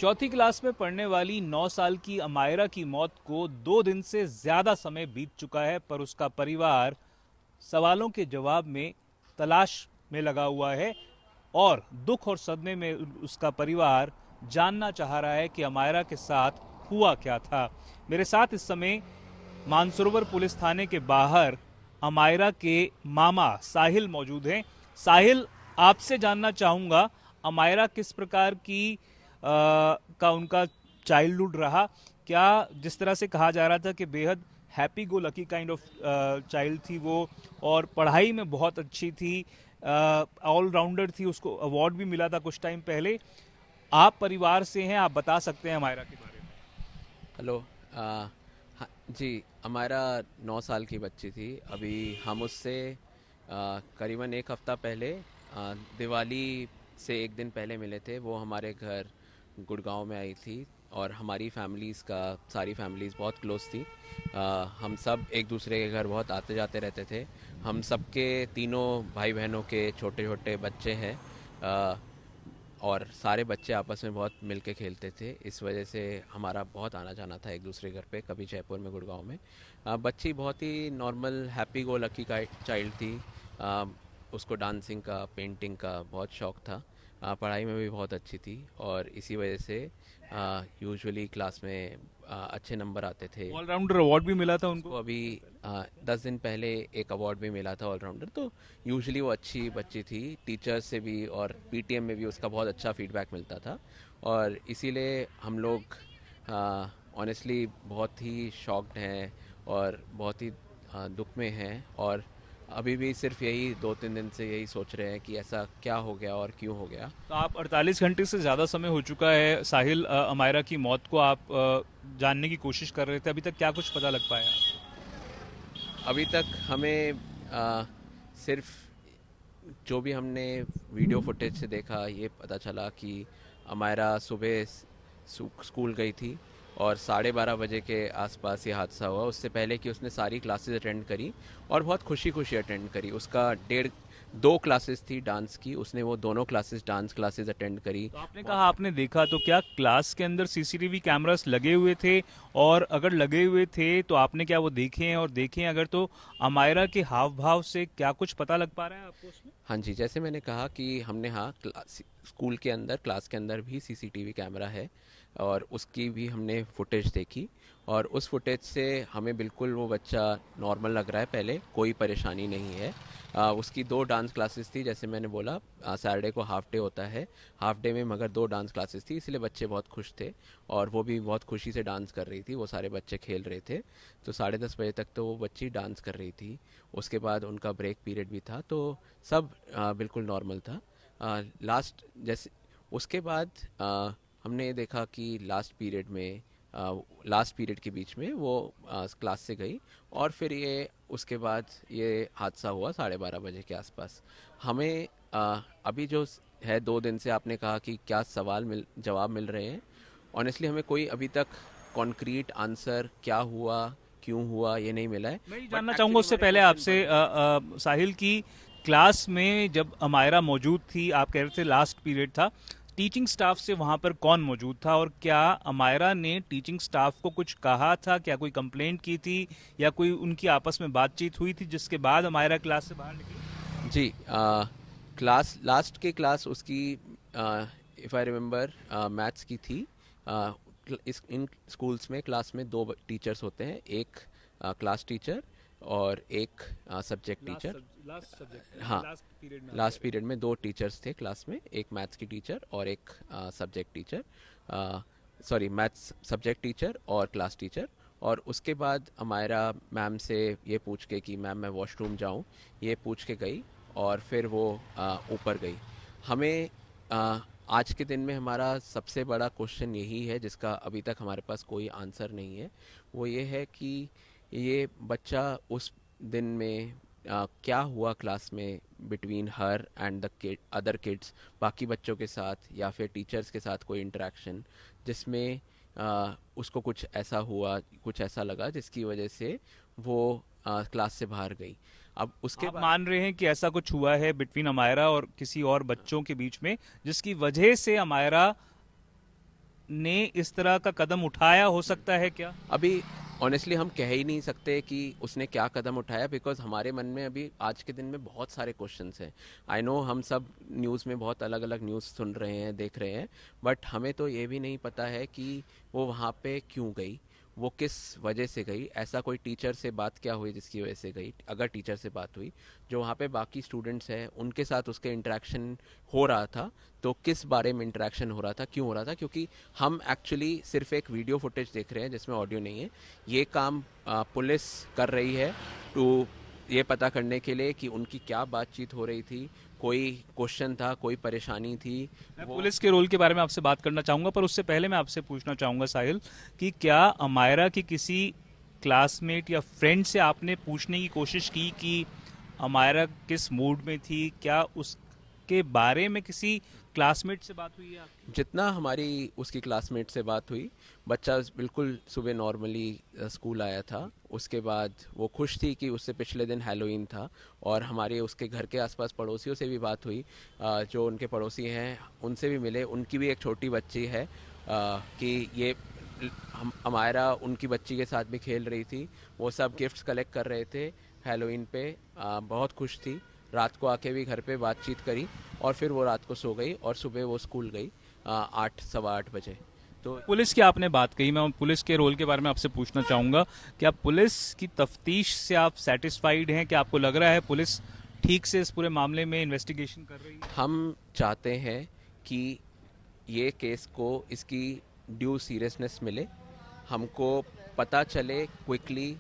चौथी क्लास में पढ़ने वाली 9 साल की अमायरा की मौत को 2 दिन से ज्यादा समय बीत चुका है, पर उसका परिवार सवालों के जवाब में तलाश में लगा हुआ है और दुख और सदमे में उसका परिवार जानना चाह रहा है कि अमायरा के साथ हुआ क्या था। मेरे साथ इस समय मानसरोवर पुलिस थाने के बाहर अमायरा के मामा साहिल मौजूद हैं। साहिल, आपसे जानना चाहूंगा अमायरा किस प्रकार की का उनका चाइल्डहुड रहा। क्या जिस तरह से कहा जा रहा था कि बेहद happy go lucky kind of child थी वो, और पढ़ाई में बहुत अच्छी थी, ऑलराउंडर थी, उसको अवार्ड भी मिला था कुछ टाइम पहले। आप परिवार से हैं, आप बता सकते हैं अमायरा के बारे में। हेलो। हाँ जी। हमारा 9 साल की बच्ची थी। अभी हम उससे करीबन एक हफ्ता पहले दिवाली से एक दिन पहले मिले थे। वो हमारे घर गुड़गांव में आई थी और हमारी सारी फैमिलीज़ बहुत क्लोज थी। हम सब एक दूसरे के घर बहुत आते जाते रहते थे। हम सबके तीनों भाई बहनों के छोटे छोटे बच्चे हैं। और सारे बच्चे आपस में बहुत मिल के खेलते थे। इस वजह से हमारा बहुत आना जाना था एक दूसरे घर पे, कभी जयपुर में, गुड़गांव में। बच्ची बहुत ही नॉर्मल हैप्पी गो लकी का चाइल्ड थी। आ, उसको डांसिंग का, पेंटिंग का बहुत शौक था। पढ़ाई में भी बहुत अच्छी थी और इसी वजह से यूजुअली क्लास में अच्छे नंबर आते थे। ऑलराउंडर अवार्ड भी मिला था उनको उसको कुछ अभी टाइम पहले। 10 दिन पहले एक अवार्ड भी मिला था ऑलराउंडर। तो यूजुअली वो अच्छी बच्ची थी। टीचर्स से भी और पीटीएम में भी उसका बहुत अच्छा फीडबैक मिलता था और इसीलिए हम लोग ऑनेस्टली बहुत ही शॉक्ड हैं और बहुत ही दुख में हैं। और अभी भी सिर्फ यही 2-3 दिन से यही सोच रहे हैं कि ऐसा क्या हो गया और क्यों हो गया। तो आप 48 घंटे से ज़्यादा समय हो चुका है साहिल, अमायरा की मौत को आप जानने की कोशिश कर रहे थे, अभी तक क्या कुछ पता लग पाया? अभी तक हमें सिर्फ जो भी हमने वीडियो फुटेज से देखा, ये पता चला कि अमायरा सुबह स्कूल गई थी और 12:30 बजे के आसपास ये हादसा हुआ। उससे पहले कि उसने सारी क्लासेस अटेंड करी और बहुत खुशी खुशी अटेंड करी। उसका 2 क्लासेस थी डांस की, उसने वो दोनों क्लासेस, डांस क्लासेस अटेंड करी। तो आपने बहुत कहा आपने देखा, तो क्या क्लास के अंदर सीसीटीवी कैमरास लगे हुए थे? और अगर लगे हुए थे तो आपने क्या वो देखे हैं, और देखे हैं अगर तो अमायरा के हाव भाव से क्या कुछ पता लग पा रहा है आपको उसमें? हाँ जी, जैसे मैंने कहा कि हमने, हाँ, स्कूल के अंदर, क्लास के अंदर भी सीसीटीवी कैमरा है और उसकी भी हमने फुटेज देखी और उस फुटेज से हमें बिल्कुल वो बच्चा नॉर्मल लग रहा है। पहले कोई परेशानी नहीं है। उसकी 2 डांस क्लासेस थी, जैसे मैंने बोला। सैटरडे को हाफ डे होता है, हाफ डे में मगर 2 डांस क्लासेस थी, इसलिए बच्चे बहुत खुश थे और वो भी बहुत खुशी से डांस कर रही थी। वो सारे बच्चे खेल रहे थे। तो 10:30 बजे तक तो वो बच्ची डांस कर रही थी। उसके बाद उनका ब्रेक पीरियड भी था, तो सब बिल्कुल नॉर्मल था। लास्ट जैसे उसके बाद हमने ये देखा कि लास्ट पीरियड के बीच में वो क्लास से गई और फिर ये उसके बाद ये हादसा हुआ 12:30 बजे के आसपास। हमें अभी जो है, 2 दिन से आपने कहा कि क्या जवाब मिल रहे हैं। ऑनेस्टली हमें कोई अभी तक कॉन्क्रीट आंसर क्या हुआ, क्यों हुआ, ये नहीं मिला है। मैं ये बट जानना चाहूंगा एक्चुअली उससे हमारे पहले क्वेश्चन आपसे, बढ़ रहे हैं। साहिल की क्लास में जब अमायरा मौजूद थी, आप कह रहे थे लास्ट पीरियड था, टीचिंग स्टाफ से वहां पर कौन मौजूद था? और क्या अमायरा ने टीचिंग स्टाफ को कुछ कहा था? क्या कोई कंप्लेंट की थी या कोई उनकी आपस में बातचीत हुई थी जिसके बाद अमायरा क्लास से बाहर निकली? जी। क्लास, लास्ट की क्लास उसकी, इफ़ आई रिमेम्बर, मैथ्स की थी। आ, इन स्कूल्स में क्लास में 2 टीचर्स होते हैं, एक क्लास टीचर और एक सब्जेक्ट टीचर। लास्ट सब्जेक्ट, यानी हाँ, लास्ट पीरियड में आप कह लास्ट रहे पीरियड में 2 टीचर्स थे क्लास में, एक मैथ्स की टीचर और एक subject teacher. Sorry, maths subject teacher और क्लास टीचर। और उसके बाद अमायरा मैम से ये पूछ के कि मैम मैं वॉशरूम जाऊं, ये पूछ के गई और फिर वो ऊपर गई। हमें आज के दिन में हमारा सबसे बड़ा क्वेश्चन यही है, जिसका अभी तक हमारे पास कोई आंसर नहीं है। वो ये है कि ये बच्चा उस दिन में क्या हुआ क्लास में, between her and the other kids, बाकी बच्चों के साथ या फिर टीचर्स के साथ कोई इंटरेक्शन, जिसमें उसको कुछ ऐसा हुआ, कुछ ऐसा लगा जिसकी वजह से वो क्लास से बाहर गई। अब उसके आप बाद मान रहे हैं कि ऐसा कुछ हुआ है बिटवीन अमायरा और किसी और बच्चों के बीच में, जिसकी वजह से अमायरा ने इस तरह का कदम उठाया हो सकता है क्या? अभी ऑनेस्टली हम कह ही नहीं सकते कि उसने क्या कदम उठाया, बिकॉज हमारे मन में अभी आज के दिन में बहुत सारे क्वेश्चंस हैं। आई नो हम सब न्यूज़ में बहुत अलग अलग न्यूज़ सुन रहे हैं, देख रहे हैं, बट हमें तो ये भी नहीं पता है कि वो वहाँ पे क्यों गई, वो किस वजह से गई, ऐसा कोई टीचर से बात क्या हुई जिसकी वजह से गई। अगर टीचर से बात हुई, जो वहाँ पे बाकी स्टूडेंट्स हैं उनके साथ उसके इंटरेक्शन हो रहा था, तो किस बारे में इंटरेक्शन हो रहा था, क्यों हो रहा था, क्योंकि हम एक्चुअली सिर्फ एक वीडियो फुटेज देख रहे हैं जिसमें ऑडियो नहीं है। ये काम पुलिस कर रही है टू ये पता करने के लिए कि उनकी क्या बातचीत हो रही थी, कोई क्वेश्चन था, कोई परेशानी थी। मैं वो पुलिस के रोल के बारे में आपसे बात करना चाहूंगा, पर उससे पहले मैं आपसे पूछना चाहूंगा साहिल कि क्या अमायरा की किसी क्लासमेट या फ्रेंड से आपने पूछने की कोशिश की कि अमायरा किस मूड में थी? क्या उसके बारे में किसी क्लासमेट से बात हुई है आपकी? जितना हमारी उसकी क्लासमेट से बात हुई, बच्चा बिल्कुल सुबह नॉर्मली स्कूल आया था। उसके बाद वो खुश थी कि उससे पिछले दिन हैलोवीन था, और हमारे उसके घर के आसपास पड़ोसियों से भी बात हुई, जो उनके पड़ोसी हैं उनसे भी मिले। उनकी भी एक छोटी बच्ची है, कि ये हम अमायरा उनकी बच्ची के साथ भी खेल रही थी। वो सब गिफ्ट्स कलेक्ट कर रहे थे हैलोवीन पे। बहुत खुश थी। रात को आके भी घर पे बातचीत करी, और फिर वो रात को सो गई, और सुबह वो स्कूल गई 8 सवा 8 बजे। तो पुलिस की आपने बात कही, मैं पुलिस के रोल के बारे में आपसे पूछना चाहूंगा। क्या पुलिस की तफ्तीश से आप सेटिस्फाइड हैं? क्या आपको लग रहा है पुलिस ठीक से इस पूरे मामले में इन्वेस्टिगेशन कर रही है? हम चाहते हैं कि ये केस को इसकी ड्यू सीरियसनेस मिले, हमको पता चले क्विकली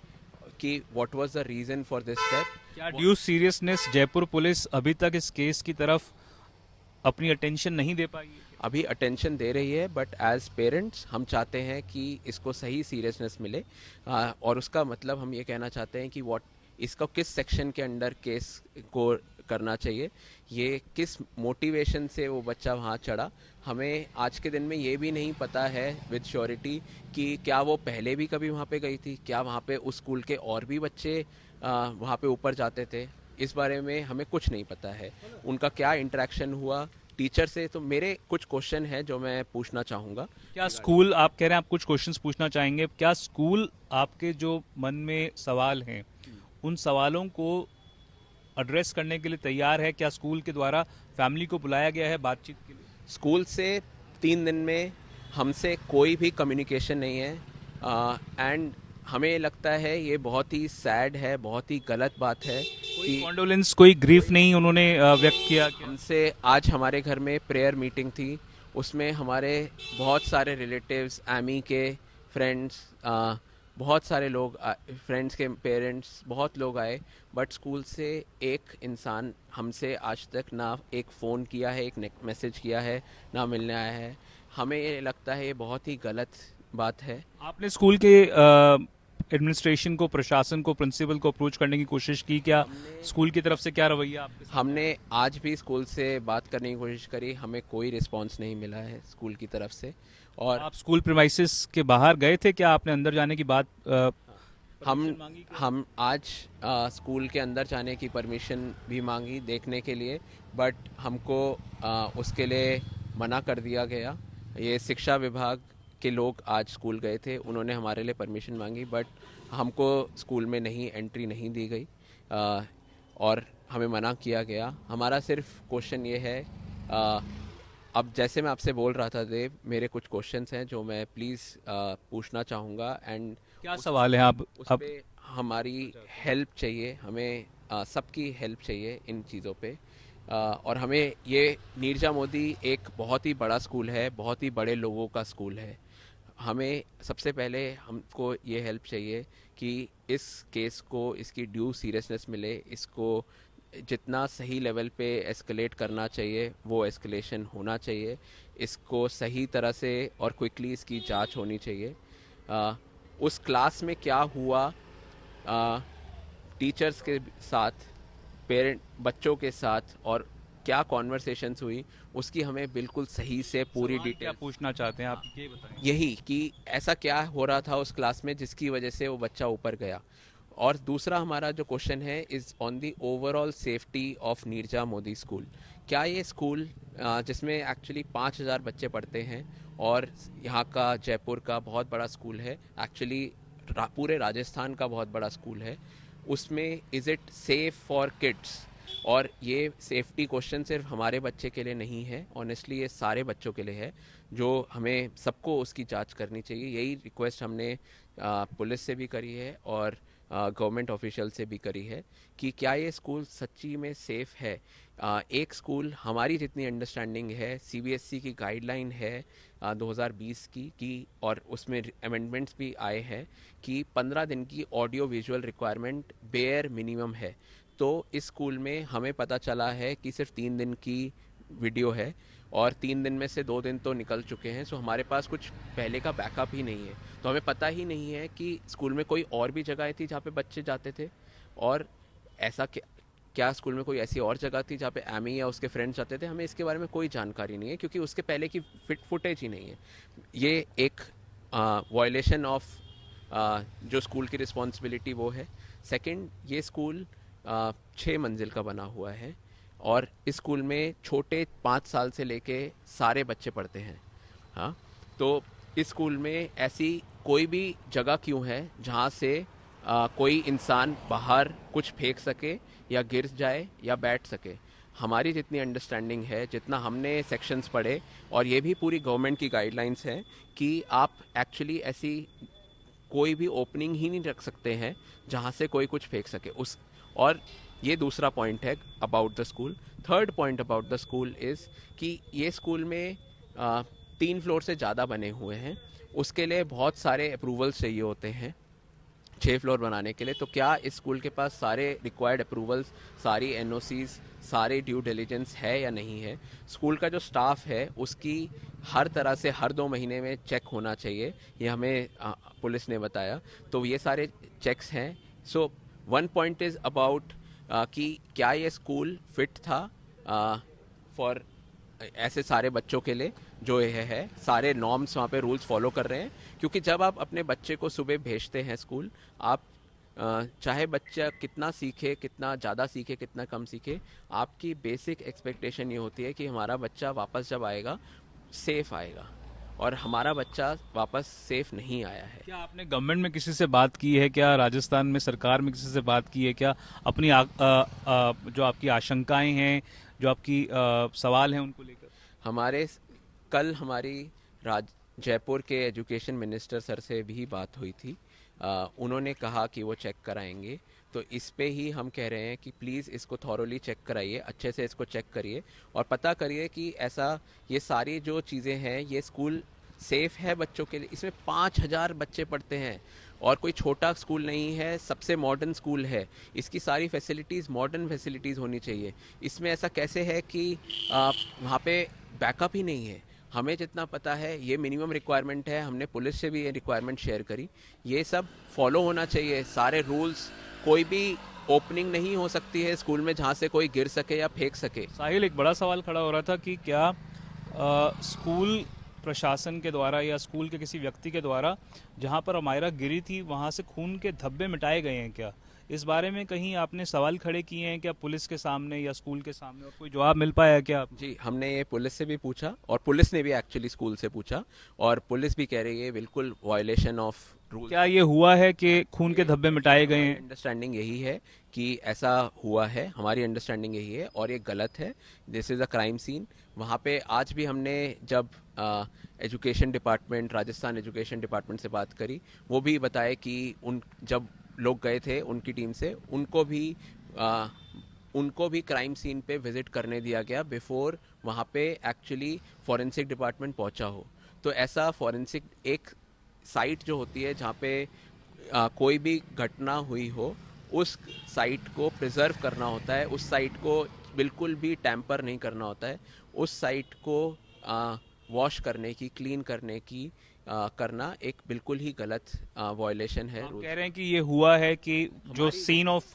कि what was the reason for this step. क्या ड्यू सीरियसनेस जयपुर पुलिस अभी तक इस केस की तरफ अपनी अटेंशन नहीं दे पाई है? अभी अटेंशन दे रही है, बट एज पेरेंट्स हम चाहते हैं कि इसको सही सीरियसनेस मिले। और उसका मतलब हम ये कहना चाहते हैं कि व्हाट इसको किस सेक्शन के अंडर केस को करना चाहिए, ये किस मोटिवेशन से वो बच्चा वहाँ चढ़ा। हमें आज के दिन में ये भी नहीं पता है विद श्योरिटी कि क्या वो पहले भी कभी वहाँ पे गई थी, क्या वहाँ पे उस स्कूल के और भी बच्चे वहाँ पे ऊपर जाते थे। इस बारे में हमें कुछ नहीं पता है, उनका क्या इंटरेक्शन हुआ टीचर से। तो मेरे कुछ क्वेश्चन हैं जो मैं पूछना चाहूँगा। क्या स्कूल, आप कह रहे हैं आप कुछ क्वेश्चंस पूछना चाहेंगे, क्या स्कूल आपके जो मन में सवाल हैं उन सवालों को एड्रेस करने के लिए तैयार है? क्या स्कूल के द्वारा फैमिली को बुलाया गया है बातचीत के लिए? स्कूल से 3 दिन में हमसे कोई भी कम्युनिकेशन नहीं है, एंड हमें लगता है ये बहुत ही सैड है, बहुत ही गलत बात है कोई कि कॉन्डोलेंस, कोई ग्रीफ नहीं उन्होंने व्यक्त किया क्या? हमसे। आज हमारे घर में प्रेयर मीटिंग थी, उसमें हमारे बहुत सारे रिलेटिव्स, आमी के फ्रेंड्स, बहुत सारे लोग, फ्रेंड्स के पेरेंट्स, बहुत लोग आए, बट स्कूल से एक इंसान हमसे आज तक ना एक फ़ोन किया है, एक मैसेज किया है, ना मिलने आया है। हमें ये लगता है ये बहुत ही गलत बात है। आपने स्कूल के एडमिनिस्ट्रेशन को, प्रशासन को, प्रिंसिपल को अप्रोच करने की कोशिश की क्या? स्कूल की तरफ से क्या रवैया आपके साथ? हमने आज भी स्कूल से बात करने की कोशिश करी, हमें कोई रिस्पांस नहीं मिला है स्कूल की तरफ से। और आप स्कूल प्रीमाइसेस के बाहर गए थे क्या? आपने अंदर जाने की बात हम परमिशन मांगी क्या? हम आज स्कूल के अंदर जाने की परमिशन भी मांगी देखने के लिए, बट हमको उसके लिए मना कर दिया गया। ये शिक्षा विभाग के लोग आज स्कूल गए थे, उन्होंने हमारे लिए परमिशन मांगी, बट हमको स्कूल में नहीं एंट्री नहीं दी गई, और हमें मना किया गया। हमारा सिर्फ क्वेश्चन ये है, अब जैसे मैं आपसे बोल रहा था देव, मेरे कुछ क्वेश्चंस हैं जो मैं प्लीज़ पूछना चाहूँगा, एंड क्या सवाल है आप उस अब? पे हमारी हेल्प चाहिए। हमें सबकी हेल्प चाहिए इन चीज़ों पे। और हमें ये नीरजा मोदी एक बहुत ही बड़ा स्कूल है, बहुत ही बड़े लोगों का स्कूल है। हमें सबसे पहले हमको ये हेल्प चाहिए कि इस केस को इसकी ड्यू सीरियसनेस मिले, इसको जितना सही लेवल पे एस्केलेट करना चाहिए वो एस्केलेशन होना चाहिए, इसको सही तरह से और क्विकली इसकी जांच होनी चाहिए। उस क्लास में क्या हुआ, टीचर्स के साथ, पेरेंट बच्चों के साथ, और क्या कॉन्वर्सेशंस हुई, उसकी हमें बिल्कुल सही से पूरी सवाल क्या डिटेल। पूछना चाहते हैं आप, ये बताएं। यही कि ऐसा क्या हो रहा था उस क्लास में जिसकी वजह से वो बच्चा ऊपर गया। और दूसरा हमारा जो क्वेश्चन है is on the overall safety of Neerja Modi school. क्या ये स्कूल जिसमें एक्चुअली 5,000 बच्चे पढ़ते हैं और यहाँ का जयपुर का बहुत बड़ा स्कूल है, एक्चुअली पूरे राजस्थान का बहुत बड़ा स्कूल है, उसमें is it safe for kids? और ये सेफ्टी क्वेश्चन सिर्फ हमारे बच्चे के लिए नहीं है, ऑनेस्टली ये सारे बच्चों के लिए है, जो हमें सबको उसकी जांच करनी चाहिए। यही रिक्वेस्ट हमने पुलिस से भी करी है और गवर्नमेंट ऑफिशियल से भी करी है कि क्या ये स्कूल सच्ची में सेफ है। एक स्कूल, हमारी जितनी अंडरस्टैंडिंग है, सीबीएसई की गाइडलाइन है 2020 की और उसमें अमेंडमेंट्स भी आए हैं कि 15 दिन की audio visual requirement bare minimum है। तो इस स्कूल में हमें पता चला है कि सिर्फ 3 दिन की वीडियो है और 3 दिन में से 2 दिन तो निकल चुके हैं, सो हमारे पास कुछ पहले का बैकअप ही नहीं है। तो हमें पता ही नहीं है कि स्कूल में कोई और भी जगह थी जहाँ पे बच्चे जाते थे, और ऐसा क्या स्कूल में कोई ऐसी और जगह थी जहाँ पे एमी या उसके फ्रेंड्स जाते थे, हमें इसके बारे में कोई जानकारी नहीं है क्योंकि उसके पहले की फुटेज ही नहीं है। ये एक वायलेशन ऑफ जो स्कूल की रिस्पॉन्सिबिलिटी वो है। सेकंड, ये स्कूल 6 मंजिल का बना हुआ है और इस स्कूल में छोटे 5 साल से लेके सारे बच्चे पढ़ते हैं। हाँ, तो इस स्कूल में ऐसी कोई भी जगह क्यों है जहाँ से कोई इंसान बाहर कुछ फेंक सके या गिर जाए या बैठ सके। हमारी जितनी अंडरस्टैंडिंग है, जितना हमने सेक्शंस पढ़े, और ये भी पूरी गवर्नमेंट की गाइडलाइंस हैं कि आप एक्चुअली ऐसी कोई भी ओपनिंग ही नहीं रख सकते हैं जहाँ से कोई कुछ फेंक सके उस। और ये दूसरा पॉइंट है about the school. Third point about the school is कि ये स्कूल में 3 फ्लोर से ज़्यादा बने हुए हैं, उसके लिए बहुत सारे अप्रूवल्स चाहिए होते हैं 6 फ्लोर बनाने के लिए। तो क्या इस स्कूल के पास सारे रिक्वायर्ड अप्रूवल्स, सारी एनओसीज, सारे ड्यू डिलीजेंस है या नहीं है? स्कूल का जो स्टाफ है उसकी हर तरह से हर 2 महीने में चेक होना चाहिए, ये हमें पुलिस ने बताया। तो ये सारे चेक्स हैं। So one point is about कि क्या ये स्कूल फिट था फॉर ऐसे सारे बच्चों के लिए, जो ये है सारे नॉर्म्स वहाँ पे रूल्स फॉलो कर रहे हैं। क्योंकि जब आप अपने बच्चे को सुबह भेजते हैं स्कूल, आप चाहे बच्चा कितना सीखे, कितना ज़्यादा सीखे, कितना कम सीखे, आपकी बेसिक एक्सपेक्टेशन ये होती है कि हमारा बच्चा वापस जब आएगा सेफ आएगा, और हमारा बच्चा वापस सेफ नहीं आया है। क्या आपने गवर्नमेंट में किसी से बात की है? क्या राजस्थान में सरकार में किसी से बात की है? क्या अपनी जो आपकी आशंकाएं हैं, जो आपकी सवाल हैं, उनको लेकर? हमारे कल हमारी जयपुर के एजुकेशन मिनिस्टर सर से भी बात हुई थी। उन्होंने कहा कि वो चेक कराएंगे। तो इस पे ही हम कह रहे हैं कि प्लीज़ इसको थॉरोली चेक कराइए, अच्छे से इसको चेक करिए और पता करिए कि ऐसा ये सारी जो चीज़ें हैं, ये स्कूल सेफ है बच्चों के लिए। इसमें 5000 बच्चे पढ़ते हैं और कोई छोटा स्कूल नहीं है, सबसे मॉडर्न स्कूल है। इसकी सारी फैसिलिटीज़ मॉडर्न फैसिलिटीज़ होनी चाहिए। इसमें ऐसा कैसे है कि वहाँ पे बैकअप ही नहीं है? हमें जितना पता है ये मिनिमम रिक्वायरमेंट है, हमने पुलिस से भी ये रिक्वायरमेंट शेयर करी। ये सब फॉलो होना चाहिए, सारे रूल्स। कोई भी ओपनिंग नहीं हो सकती है स्कूल में जहाँ से कोई गिर सके या फेंक सके। साहिल, एक बड़ा सवाल खड़ा हो रहा था कि क्या स्कूल प्रशासन के द्वारा या स्कूल के किसी व्यक्ति के द्वारा जहां पर अमायरा गिरी थी वहां से खून के धब्बे मिटाए गए हैं क्या? इस बारे में कहीं आपने सवाल खड़े किए हैं क्या पुलिस के सामने या स्कूल के सामने, और कोई जवाब मिल पाया है क्या? जी, हमने ये पुलिस से भी पूछा और पुलिस ने भी एक्चुअली स्कूल से पूछा, और पुलिस भी कह रही है बिल्कुल वायलेशन ऑफ रूल। क्या ये हुआ है कि खून के धब्बे मिटाए गए हैं? अंडरस्टैंडिंग यही है कि ऐसा हुआ है, हमारी अंडरस्टैंडिंग यही है, और ये गलत है। This is a crime scene. वहाँ पे आज भी हमने जब education department, Rajasthan education department से बात करी, वो भी बताए कि जब लोग गए थे उनकी टीम से, उनको भी क्राइम सीन पे विजिट करने दिया गया बिफोर वहाँ पे एक्चुअली फॉरेंसिक डिपार्टमेंट पहुँचा हो। तो ऐसा फॉरेंसिक एक साइट जो होती है जहाँ पे कोई भी घटना हुई हो, उस साइट को प्रिजर्व करना होता है, उस साइट को बिल्कुल भी टैम्पर नहीं करना होता है, उस साइट को वॉश करने की, क्लीन करने की करना एक बिल्कुल ही गलत वायलेशन है। आप कह रहे हैं कि ये हुआ है कि जो सीन ऑफ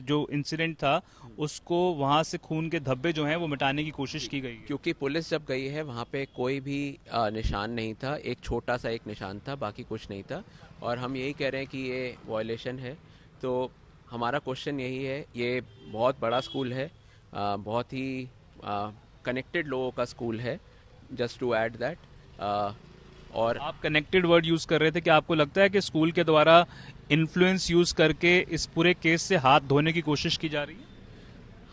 जो इंसिडेंट था उसको वहां से खून के धब्बे जो हैं वो मिटाने की कोशिश की गई है। क्योंकि पुलिस जब गई है वहाँ पे कोई भी निशान नहीं था, एक छोटा सा एक निशान था, बाकी कुछ नहीं था, और हम यही कह रहे हैं कि ये वायलेशन है। तो हमारा क्वेश्चन यही है, ये बहुत बड़ा स्कूल है, बहुत ही कनेक्टेड लोगों का स्कूल है, जस्ट टू ऐड दैट। और आप कनेक्टेड वर्ड यूज कर रहे थे कि आपको लगता है कि स्कूल के द्वारा इन्फ्लुएंस यूज करके इस पूरे केस से हाथ धोने की कोशिश की जा रही है?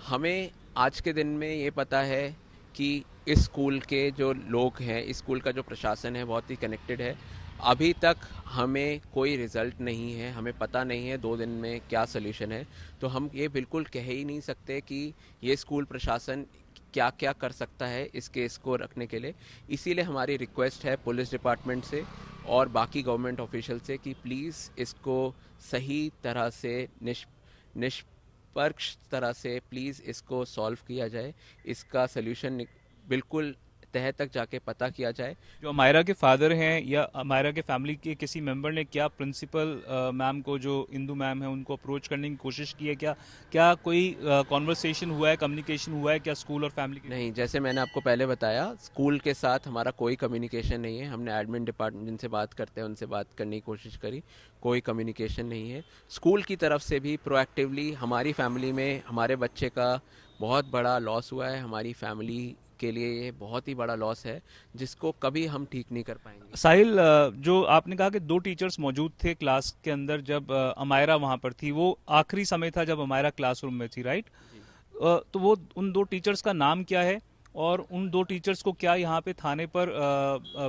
हमें आज के दिन में ये पता है कि इस स्कूल के जो लोग हैं, इस स्कूल का जो प्रशासन है बहुत ही कनेक्टेड है। अभी तक हमें कोई रिज़ल्ट नहीं है, हमें पता नहीं है 2 दिन में क्या सॉल्यूशन है। तो हम ये बिल्कुल कह ही नहीं सकते कि ये स्कूल प्रशासन क्या क्या कर सकता है इस केस को रखने के लिए। इसीलिए हमारी रिक्वेस्ट है पुलिस डिपार्टमेंट से और बाकी गवर्नमेंट ऑफिशियल से कि प्लीज़ इसको सही तरह से निष्पक्ष तरह से प्लीज़ इसको सॉल्व किया जाए। इसका सल्यूशन बिल्कुल तह तक जाके पता किया जाए। जो अमायरा के फादर हैं या अमायरा के फैमिली के किसी मेंबर ने क्या प्रिंसिपल मैम को, जो इंदू मैम है, उनको अप्रोच करने की कोशिश की है? क्या कोई कॉन्वर्सेशन हुआ है, कम्युनिकेशन हुआ है क्या स्कूल और फैमिली के? नहीं, जैसे मैंने आपको पहले बताया, स्कूल के साथ हमारा कोई कम्युनिकेशन नहीं है। हमने एडमिन डिपार्टमेंट जिनसे बात करते हैं उनसे बात करने की कोशिश करी, कोई कम्युनिकेशन नहीं है। स्कूल की तरफ से भी प्रोएक्टिवली हमारी फैमिली में हमारे बच्चे का बहुत बड़ा लॉस हुआ है। हमारी फैमिली के लिए ये बहुत ही बड़ा लॉस है जिसको कभी हम ठीक नहीं कर पाएंगे। साहिल, जो आपने कहा कि 2 टीचर्स मौजूद थे क्लास के अंदर जब अमायरा वहां पर थी, वो आखिरी समय था जब अमायरा क्लासरूम में थी, राइट? तो वो उन 2 टीचर्स का नाम क्या है और उन 2 टीचर्स को क्या यहाँ पे थाने पर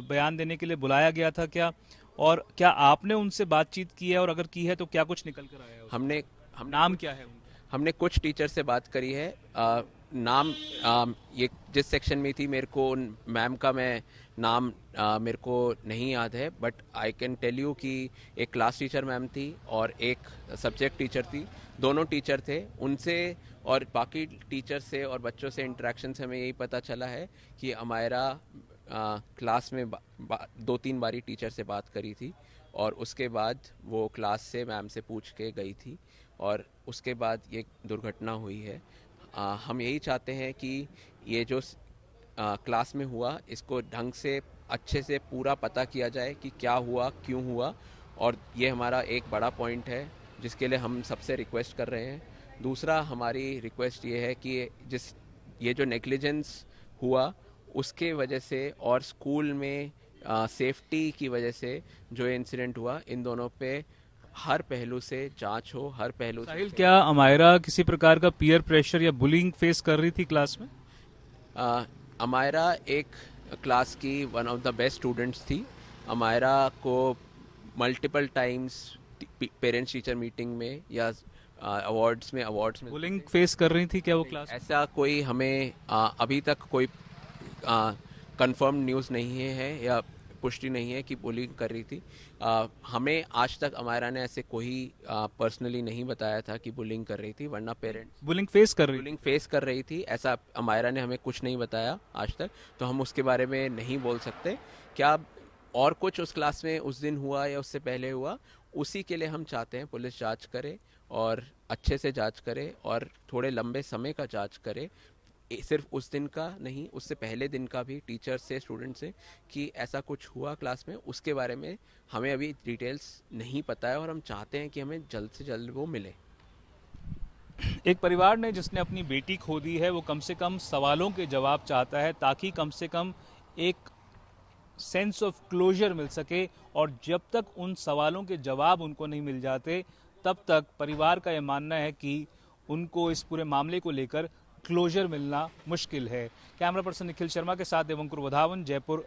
बयान देने के लिए बुलाया गया था क्या? और क्या आपने उनसे बातचीत की है, और अगर की है तो क्या कुछ निकल कर आया है? हम नाम क्या है उनका? हमने कुछ टीचर से बात करी है। नाम ये जिस सेक्शन में थी, मेरे को मैम का मैं नाम मेरे को नहीं याद है, but I can tell you कि एक क्लास टीचर मैम थी और एक सब्जेक्ट टीचर थी। दोनों टीचर थे। उनसे और बाकी टीचर से और बच्चों से इंटरेक्शन से हमें यही पता चला है कि अमायरा क्लास में 2-3 बारी टीचर से बात करी थी और उसके बाद वो क्लास से मैम से पूछ के गई थी और उसके बाद ये दुर्घटना हुई है। हम यही चाहते हैं कि ये जो क्लास में हुआ इसको ढंग से अच्छे से पूरा पता किया जाए कि क्या हुआ, क्यों हुआ, और ये हमारा एक बड़ा पॉइंट है जिसके लिए हम सबसे रिक्वेस्ट कर रहे हैं। दूसरा हमारी रिक्वेस्ट ये है कि ये जो नेग्लिजेंस हुआ उसके वजह से और स्कूल में सेफ्टी की वजह से जो इंसिडेंट हुआ, इन दोनों पे हर पहलू से जांच हो, हर पहलू से। साहिल, क्या अमायरा किसी प्रकार का पीयर प्रेशर या बुलिंग फेस कर रही थी क्लास में? अमायरा एक क्लास की one of the best students थी। अमायरा को multiple times parents teacher meeting में या अवार्ड्स में बुलिंग फेस कर रही थी क्या वो क्लास में? ऐसा कोई हमें अभी तक कोई कंफर्म न्यूज़ नहीं है या पुष्टि नहीं है कि बुलिंग कर रही थी। हमें आज तक अमायरा ने ऐसे कोई पर्सनली नहीं बताया था कि बुलिंग कर रही थी, वरना पेरेंट्स बुलिंग फेस कर रही बुलिंग फेस कर रही थी ऐसा अमायरा ने हमें कुछ नहीं बताया आज तक, तो हम उसके बारे में नहीं बोल सकते। क्या और कुछ उस क्लास में उस दिन हुआ या उससे पहले हुआ, उसी के लिए हम चाहते हैं पुलिस जांच करे और अच्छे से जांच करे और थोड़े लंबे समय का जांच करे, सिर्फ उस दिन का नहीं, उससे पहले दिन का भी, टीचर से, स्टूडेंट से, कि ऐसा कुछ हुआ क्लास में, उसके बारे में हमें अभी डिटेल्स नहीं पता है और हम चाहते हैं कि हमें जल्द से जल्द वो मिले। एक परिवार ने जिसने अपनी बेटी खो दी है वो कम से कम सवालों के जवाब चाहता है, ताकि कम से कम एक सेंस ऑफ क्लोजर मिल सके, और जब तक उन सवालों के जवाब उनको नहीं मिल जाते तब तक परिवार का यह मानना है कि उनको इस पूरे मामले को लेकर क्लोजर मिलना मुश्किल है। कैमरा पर्सन निखिल शर्मा के साथ देवंकुर वधावन, जयपुर।